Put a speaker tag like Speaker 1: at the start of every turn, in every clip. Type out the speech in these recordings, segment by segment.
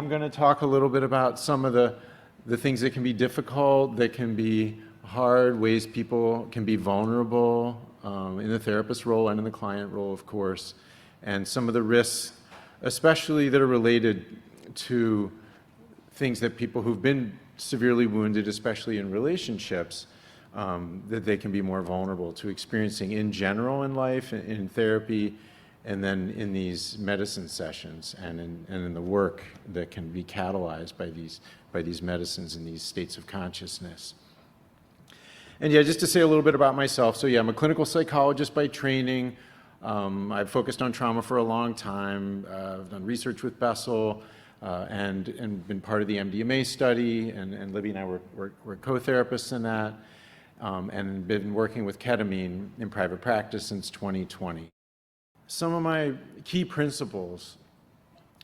Speaker 1: I'm going to talk a little bit about some of the things that can be difficult, that can be hard, ways people can be vulnerable in the therapist role and in the client role, of course, and some of the risks, especially that are related to things that people who've been severely wounded, especially in relationships, that they can be more vulnerable to experiencing in general in life, in therapy, and then in these medicine sessions and in the work that can be catalyzed by these medicines and these states of consciousness. And yeah, just to say a little bit about myself. So yeah, I'm a clinical psychologist by training. I've focused on trauma for a long time. I've done research with Bessel and been part of the MDMA study, and Libby and I were co-therapists in that, and been working with ketamine in private practice since 2020. Some of my key principles,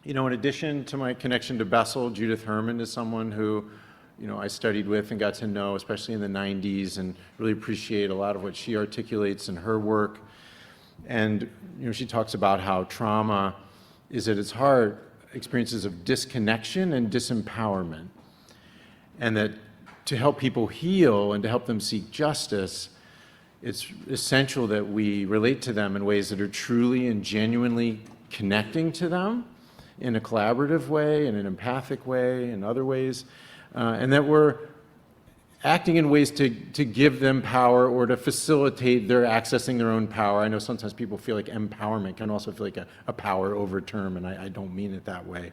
Speaker 1: in addition to my connection to Bessel, Judith Herman is someone who I studied with and got to know, especially in the 90s, and really appreciate a lot of what she articulates in her work. And she talks about how trauma is at its heart experiences of disconnection and disempowerment, and that to help people heal and to help them seek justice, it's essential that we relate to them in ways that are truly and genuinely connecting to them in a collaborative way, in an empathic way, in other ways, and that we're acting in ways to give them power or to facilitate their accessing their own power. I know sometimes people feel like empowerment can also feel like a power over term, and I don't mean it that way.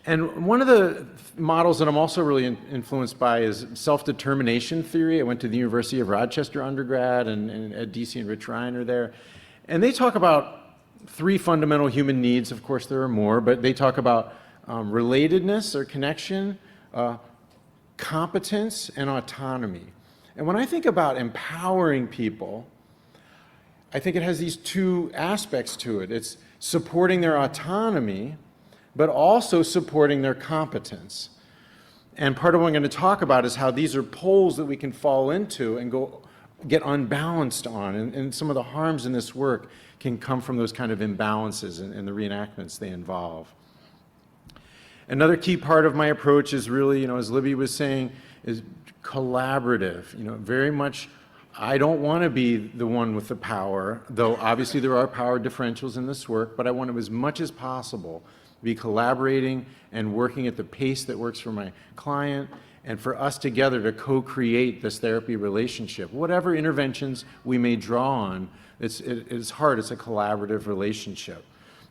Speaker 1: And one of the models that I'm also really influenced by is self-determination theory. I went to the University of Rochester undergrad, and Ed Deasy and Rich Ryan are there. And they talk about 3 fundamental human needs. Of course, there are more, but they talk about relatedness or connection, competence, and autonomy. And when I think about empowering people, I think it has these 2 aspects to it. It's supporting their autonomy, but also supporting their competence. And part of what I'm going to talk about is how these are poles that we can fall into and get unbalanced on. And some of the harms in this work can come from those kind of imbalances and the reenactments they involve. Another key part of my approach is really, as Libby was saying, is collaborative. Very much, I don't want to be the one with the power, though obviously there are power differentials in this work, but I want to, as much as possible, be collaborating and working at the pace that works for my client, and for us together to co-create this therapy relationship. Whatever interventions we may draw on, it's hard, it's a collaborative relationship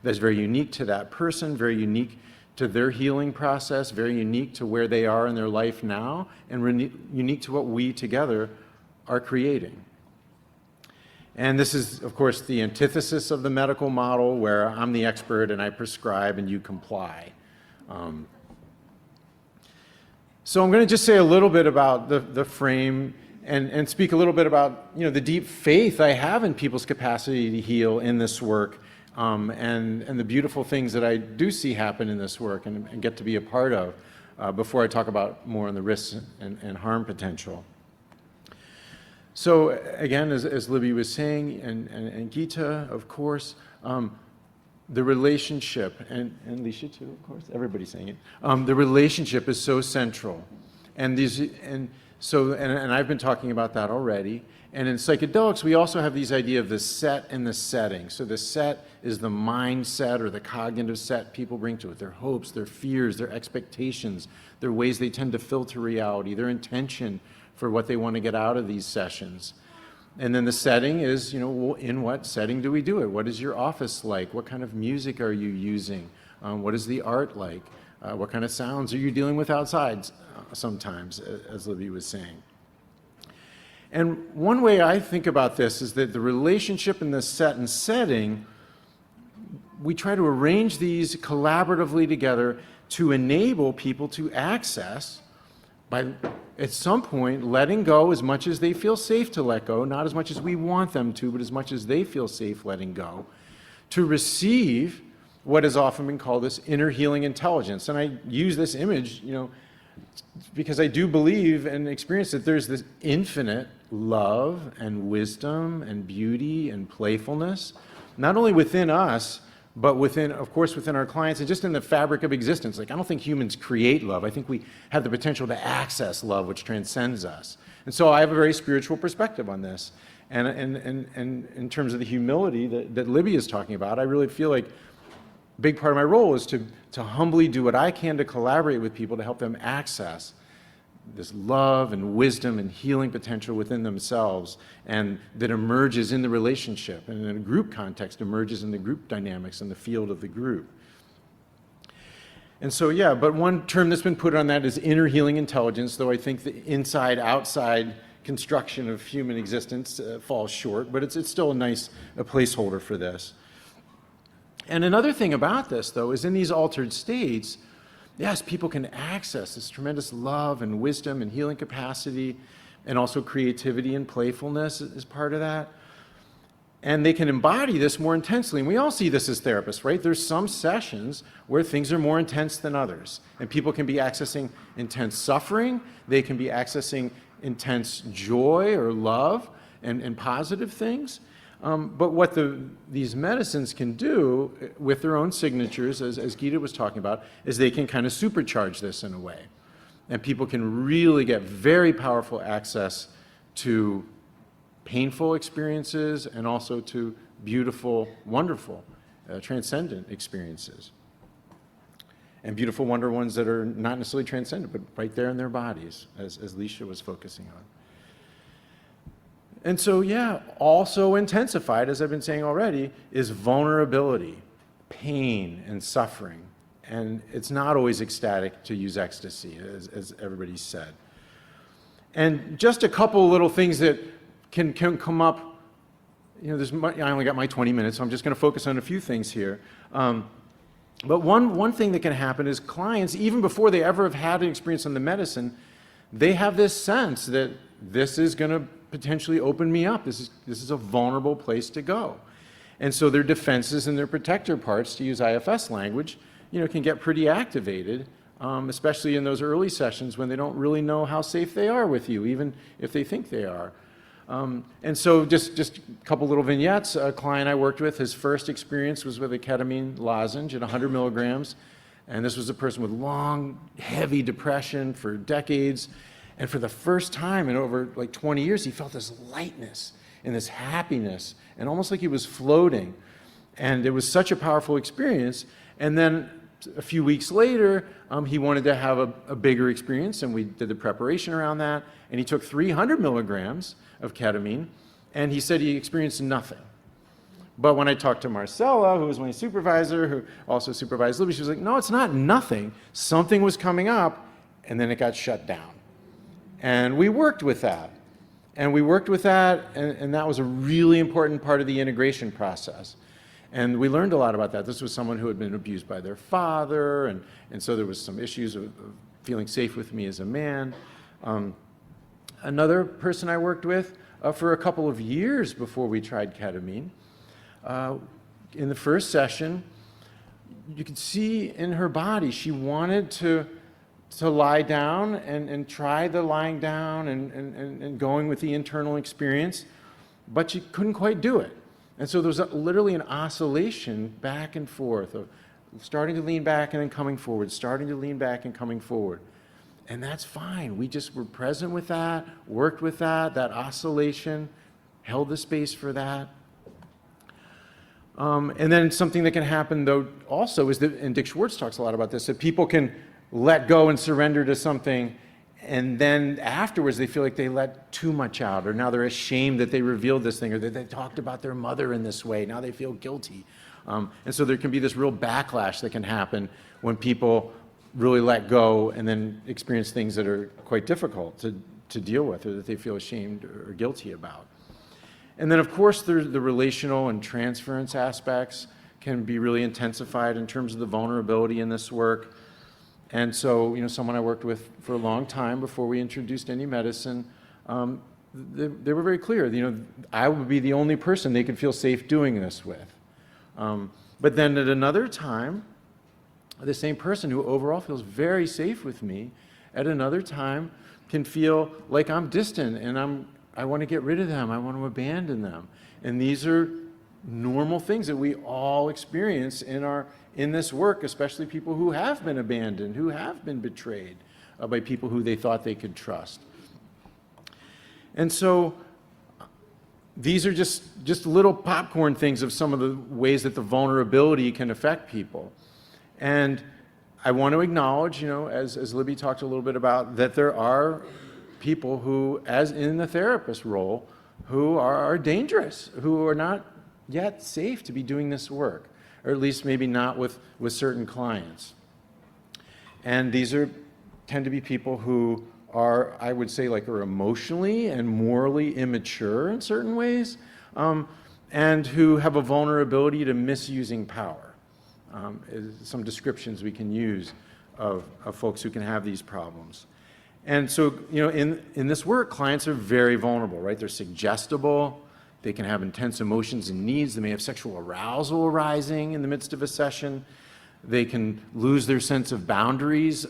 Speaker 1: that's very unique to that person, very unique to their healing process, very unique to where they are in their life now, and unique to what we together are creating. And this is, of course, the antithesis of the medical model, where I'm the expert and I prescribe and you comply. So I'm going to just say a little bit about the frame and speak a little bit about the deep faith I have in people's capacity to heal in this work, and the beautiful things that I do see happen in this work and get to be a part of before I talk about more on the risks and harm potential. So again, as Libby was saying, and Gita, of course, the relationship, and Lisha too, of course, everybody's saying it, the relationship is so central. And I've been talking about that already. And in psychedelics, we also have these idea of the set and the setting. So the set is the mindset or the cognitive set people bring to it, their hopes, their fears, their expectations, their ways they tend to filter reality, their intention for what they want to get out of these sessions. And then the setting is, well, in what setting do we do it? What is your office like? What kind of music are you using? What is the art like? What kind of sounds are you dealing with outside sometimes, as Libby was saying? And one way I think about this is that the relationship in the set and setting, we try to arrange these collaboratively together to enable people to access, by at some point letting go as much as they feel safe to let go, not as much as we want them to, but as much as they feel safe letting go, to receive what has often been called this inner healing intelligence. And I use this image, because I do believe and experience that there's this infinite love and wisdom and beauty and playfulness, not only within us, but within, of course, within our clients and just in the fabric of existence. Like, I don't think humans create love. I think we have the potential to access love, which transcends us. And so I have a very spiritual perspective on this. And in terms of the humility that Libby is talking about, I really feel like a big part of my role is to humbly do what I can to collaborate with people to help them access this love and wisdom and healing potential within themselves, and that emerges in the relationship, and in a group context emerges in the group dynamics and the field of the group. And so, yeah, but one term that's been put on that is inner healing intelligence, though I think the inside-outside construction of human existence falls short, but it's still a placeholder for this. And another thing about this, though, is in these altered states, yes, people can access this tremendous love and wisdom and healing capacity, and also creativity and playfulness is part of that. And they can embody this more intensely. And we all see this as therapists, right? There's some sessions where things are more intense than others. And people can be accessing intense suffering. They can be accessing intense joy or love and positive things. But what these medicines can do with their own signatures, as Gita was talking about, is they can kind of supercharge this in a way. And people can really get very powerful access to painful experiences and also to beautiful, wonderful, transcendent experiences. And beautiful, wonder ones that are not necessarily transcendent, but right there in their bodies, as Leisha was focusing on. And so, yeah, also intensified, as I've been saying already, is vulnerability, pain, and suffering. And it's not always ecstatic to use ecstasy, as everybody said. And just a couple little things that can come up. You know, I only got my 20 minutes, so I'm just going to focus on a few things here. But one thing that can happen is clients, even before they ever have had an experience on the medicine, they have this sense that this is going to potentially open me up. This is a vulnerable place to go. And so their defenses and their protector parts, to use IFS language, you know, can get pretty activated, especially in those early sessions when they don't really know how safe they are with you, even if they think they are. And so just a couple little vignettes. A client I worked with, his first experience was with a ketamine lozenge at 100 milligrams. And this was a person with long, heavy depression for decades. And for the first time in over like 20 years, he felt this lightness and this happiness, and almost like he was floating. And it was such a powerful experience. And then a few weeks later, he wanted to have a bigger experience, and we did the preparation around that. And he took 300 milligrams of ketamine, and he said he experienced nothing. But when I talked to Marcella, who was my supervisor, who also supervised Libby, she was like, no, it's not nothing. Something was coming up, and then it got shut down. And we worked with that. And that was a really important part of the integration process. And we learned a lot about that. This was someone who had been abused by their father, and so there was some issues of feeling safe with me as a man. Another person I worked with for a couple of years before we tried ketamine, in the first session, you could see in her body she wanted to lie down and try the lying down and going with the internal experience, but she couldn't quite do it. And so there was literally an oscillation back and forth of starting to lean back and then coming forward, starting to lean back and coming forward. And that's fine. We just were present with that, worked with that oscillation, held the space for that. And then something that can happen, though, also is that, and Dick Schwartz talks a lot about this, that people can let go and surrender to something, and then afterwards they feel like they let too much out, or now they're ashamed that they revealed this thing, or that they talked about their mother in this way. Now they feel guilty. And so there can be this real backlash that can happen when people really let go and then experience things that are quite difficult to deal with, or that they feel ashamed or guilty about. And then, of course, the relational and transference aspects can be really intensified in terms of the vulnerability in this work. And so, you know, someone I worked with for a long time before we introduced any medicine, they were very clear, you know, I would be the only person they could feel safe doing this with. But then at another time, the same person who overall feels very safe with me, at another time can feel like I'm distant and I want to get rid of them, I want to abandon them. And these are normal things that we all experience in this work, especially people who have been abandoned, who have been betrayed by people who they thought they could trust. And so these are just little popcorn things of some of the ways that the vulnerability can affect people. And I want to acknowledge, as Libby talked a little bit about, that there are people who, as in the therapist role, who are dangerous, who are not yet safe to be doing this work, or at least maybe not with certain clients. And these tend to be people who are, I would say, are emotionally and morally immature in certain ways, and who have a vulnerability to misusing power. Some descriptions we can use of folks who can have these problems. And so, in this work, clients are very vulnerable, right? They're suggestible. They can have intense emotions and needs. They may have sexual arousal arising in the midst of a session. They can lose their sense of boundaries,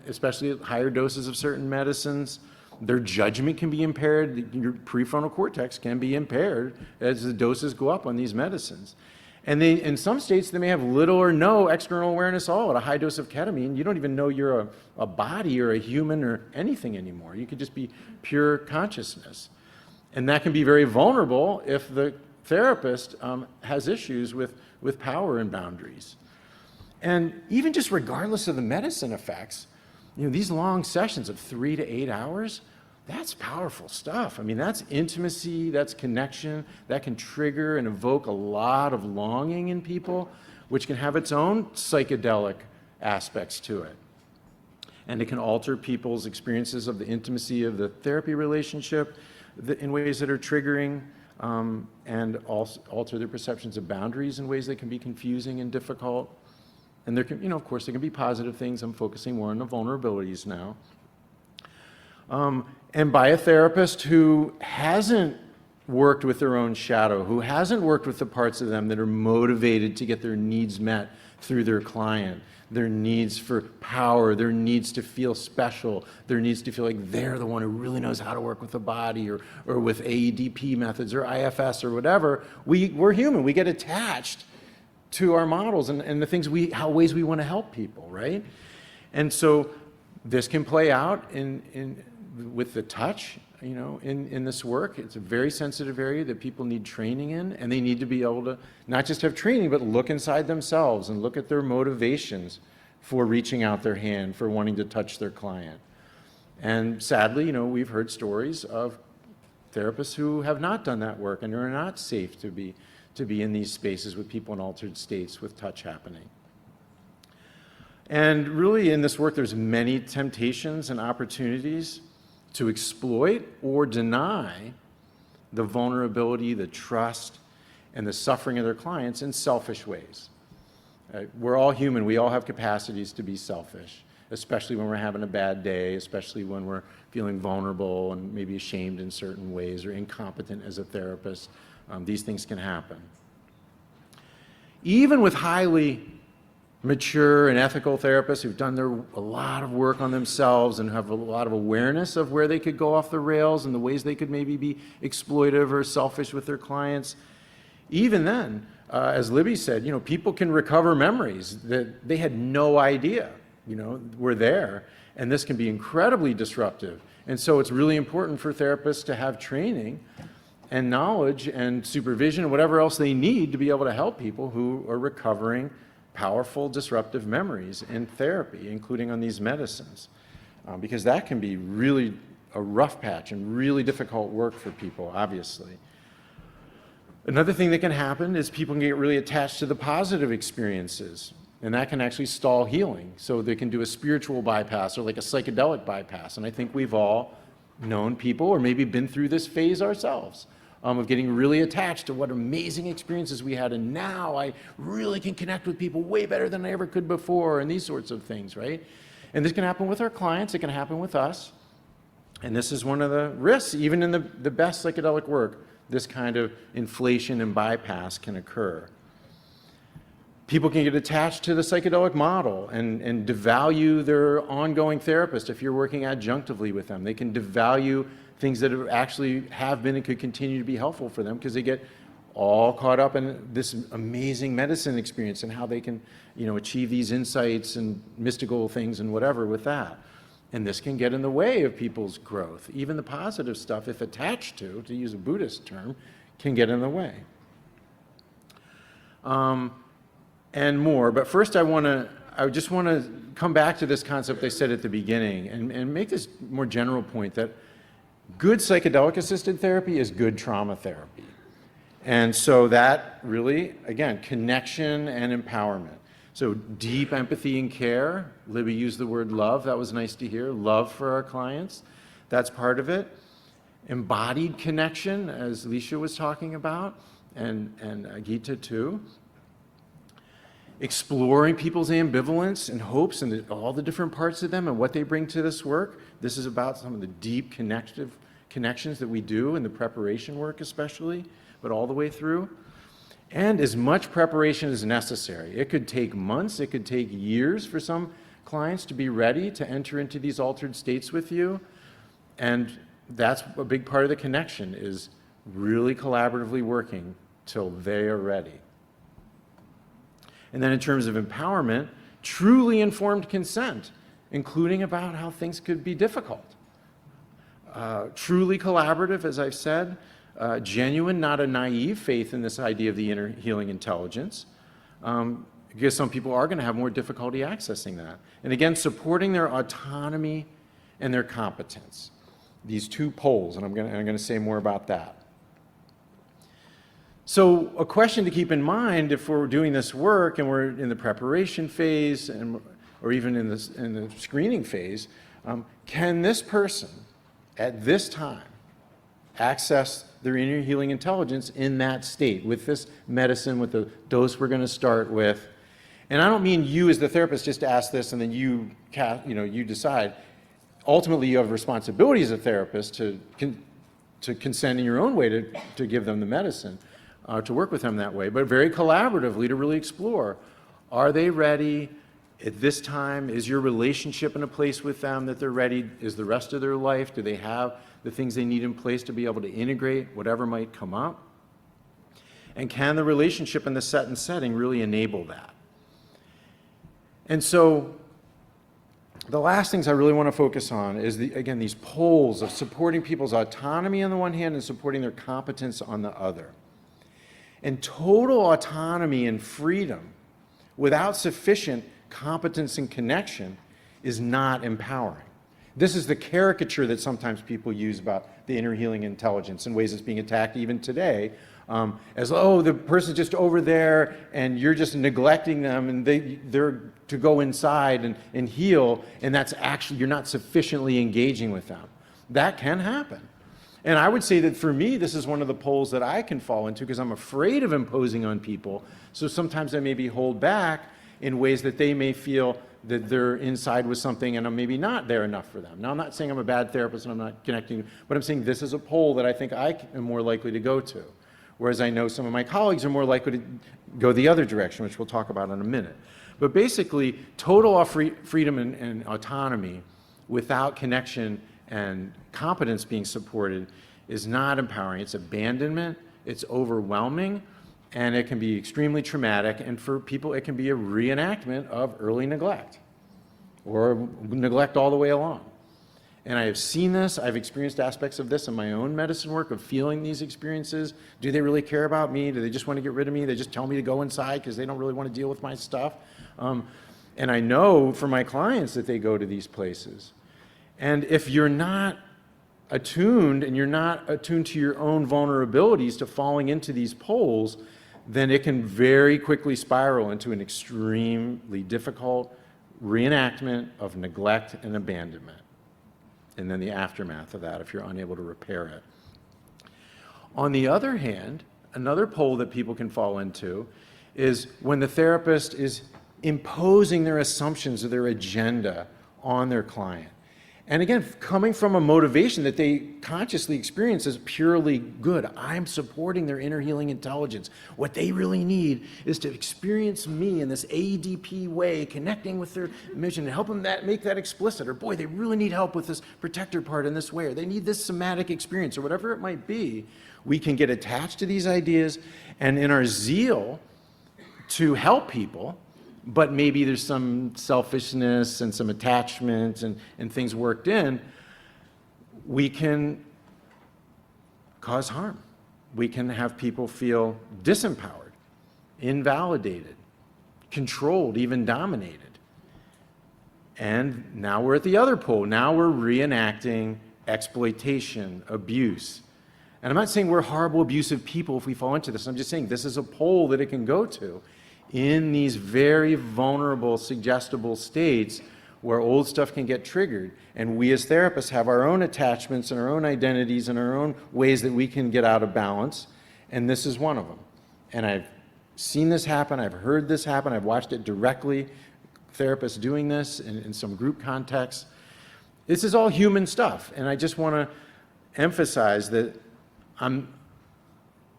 Speaker 1: especially at higher doses of certain medicines. Their judgment can be impaired. Your prefrontal cortex can be impaired as the doses go up on these medicines. And in some states, they may have little or no external awareness at all. At a high dose of ketamine, you don't even know you're a body or a human or anything anymore. You could just be pure consciousness. And that can be very vulnerable if the therapist has issues with power and boundaries. And even just regardless of the medicine effects, these long sessions of 3 to 8 hours, that's powerful stuff. I mean, that's intimacy, that's connection, that can trigger and evoke a lot of longing in people, which can have its own psychedelic aspects to it. And it can alter people's experiences of the intimacy of the therapy relationship in ways that are triggering, and also alter their perceptions of boundaries in ways that can be confusing and difficult. And there can, of course, there can be positive things. I'm focusing more on the vulnerabilities now. And by a therapist who hasn't worked with their own shadow, who hasn't worked with the parts of them that are motivated to get their needs met through their client, their needs for power, their needs to feel special, their needs to feel like they're the one who really knows how to work with the body or with AEDP methods or IFS or whatever. We're human. We get attached to our models and the things ways we want to help people, right? And so this can play out with the touch, in this work. It's a very sensitive area that people need training in, and they need to be able to not just have training, but look inside themselves and look at their motivations for reaching out their hand, for wanting to touch their client. And sadly, we've heard stories of therapists who have not done that work and are not safe to be in these spaces with people in altered states with touch happening. And really in this work, there's many temptations and opportunities to exploit or deny the vulnerability, the trust, and the suffering of their clients in selfish ways. We're all human. We all have capacities to be selfish, especially when we're having a bad day, especially when we're feeling vulnerable and maybe ashamed in certain ways or incompetent as a therapist. These things can happen. Even with highly mature and ethical therapists who've done a lot of work on themselves and have a lot of awareness of where they could go off the rails and the ways they could maybe be exploitive or selfish with their clients, even then, as Libby said, people can recover memories that they had no idea, were there, and this can be incredibly disruptive. And so it's really important for therapists to have training and knowledge and supervision and whatever else they need to be able to help people who are recovering powerful disruptive memories in therapy, including on these medicines, because that can be really a rough patch and really difficult work for people, obviously. Another thing that can happen is people can get really attached to the positive experiences, and that can actually stall healing. So they can do a spiritual bypass or like a psychedelic bypass, and I think we've all known people or maybe been through this phase ourselves. Of getting really attached to what amazing experiences we had, and now I really can connect with people way better than I ever could before, and these sorts of things, right? And this can happen with our clients, it can happen with us, and this is one of the risks, even in the best psychedelic work, this kind of inflation and bypass can occur. People can get attached to the psychedelic model and devalue their ongoing therapist if you're working adjunctively with them. They can devalue things that actually have been and could continue to be helpful for them because they get all caught up in this amazing medicine experience and how they can, achieve these insights and mystical things and whatever with that. And this can get in the way of people's growth. Even the positive stuff, if attached to use a Buddhist term, can get in the way. And more. But first I just want to come back to this concept I said at the beginning and make this more general point that good psychedelic-assisted therapy is good trauma therapy. And so that really, again, connection and empowerment. So deep empathy and care. Libby used the word love. That was nice to hear. Love for our clients. That's part of it. Embodied connection, as Leisha was talking about, and Gita too. Exploring people's ambivalence and hopes and all the different parts of them and what they bring to this work. This is about some of the deep connections that we do in the preparation work especially, but all the way through. And as much preparation as necessary. It could take months, it could take years for some clients to be ready to enter into these altered states with you. And that's a big part of the connection, is really collaboratively working till they are ready. And then in terms of empowerment, truly informed consent, including about how things could be difficult. Truly collaborative, as I've said, genuine, not a naive faith in this idea of the inner healing intelligence, because some people are going to have more difficulty accessing that. And again, supporting their autonomy and their competence. These two poles, and I'm going to say more about that. So a question to keep in mind if we're doing this work and we're in the preparation phase or even in the screening phase, can this person at this time access their inner healing intelligence in that state with this medicine, with the dose we're going to start with? And I don't mean you as the therapist just ask this and then you decide. Ultimately, you have a responsibility as a therapist to consent in your own way to give them the medicine. To work with them that way, but very collaboratively to really explore. Are they ready at this time? Is your relationship in a place with them that they're ready? Is the rest of their life? Do they have the things they need in place to be able to integrate whatever might come up? And can the relationship and the set and setting really enable that? And so the last things I really want to focus on is, again, these poles of supporting people's autonomy on the one hand and supporting their competence on the other. And total autonomy and freedom without sufficient competence and connection is not empowering. This is the caricature that sometimes people use about the inner healing intelligence in ways it's being attacked even today, as, oh, the person's just over there and you're just neglecting them and they're to go inside and heal, and that's actually, you're not sufficiently engaging with them. That can happen. And I would say that for me, this is one of the poles that I can fall into because I'm afraid of imposing on people. So sometimes I maybe hold back in ways that they may feel that they're inside with something and I'm maybe not there enough for them. Now, I'm not saying I'm a bad therapist and I'm not connecting, but I'm saying this is a pole that I think I am more likely to go to. Whereas I know some of my colleagues are more likely to go the other direction, which we'll talk about in a minute. But basically, total freedom and autonomy without connection and competence being supported is not empowering. It's abandonment, it's overwhelming, and it can be extremely traumatic, and for people it can be a reenactment of early neglect or neglect all the way along. And I have seen this, I've experienced aspects of this in my own medicine work, of feeling these experiences. Do they really care about me? Do they just want to get rid of me? They just tell me to go inside because they don't really want to deal with my stuff. And I know for my clients that they go to these places. And if you're not attuned and you're not attuned to your own vulnerabilities to falling into these poles, then it can very quickly spiral into an extremely difficult reenactment of neglect and abandonment. And then the aftermath of that if you're unable to repair it. On the other hand, another pole that people can fall into is when the therapist is imposing their assumptions or their agenda on their client. And again, coming from a motivation that they consciously experience as purely good. I'm supporting their inner healing intelligence. What they really need is to experience me in this ADP way, connecting with their mission, and help them make that explicit. Or boy, they really need help with this protector part in this way, or they need this somatic experience, or whatever it might be. We can get attached to these ideas, and in our zeal to help people, but maybe there's some selfishness and some attachment and things worked in, we can cause harm. We can have people feel disempowered, invalidated, controlled, even dominated. And now we're at the other pole. Now we're reenacting exploitation, abuse. And I'm not saying we're horrible, abusive people if we fall into this. I'm just saying this is a pole that it can go to in these very vulnerable, suggestible states where old stuff can get triggered. And we as therapists have our own attachments and our own identities and our own ways that we can get out of balance. And this is one of them. And I've seen this happen. I've heard this happen. I've watched it directly, therapists doing this in some group contexts. This is all human stuff. And I just want to emphasize that I'm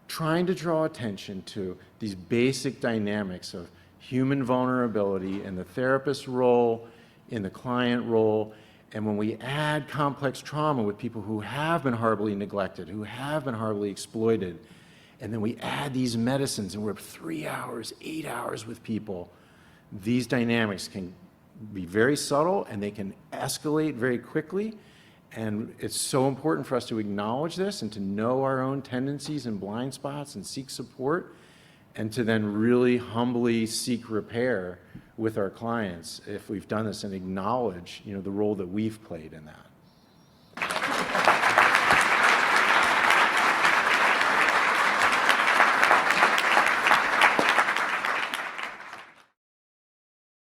Speaker 1: trying to draw attention to these basic dynamics of human vulnerability in the therapist role, in the client role, and when we add complex trauma with people who have been horribly neglected, who have been horribly exploited, and then we add these medicines and we're 3 hours, 8 hours with people, these dynamics can be very subtle and they can escalate very quickly. And it's so important for us to acknowledge this and to know our own tendencies and blind spots and seek support, and to then really humbly seek repair with our clients if we've done this, and acknowledge, the role that we've played in that.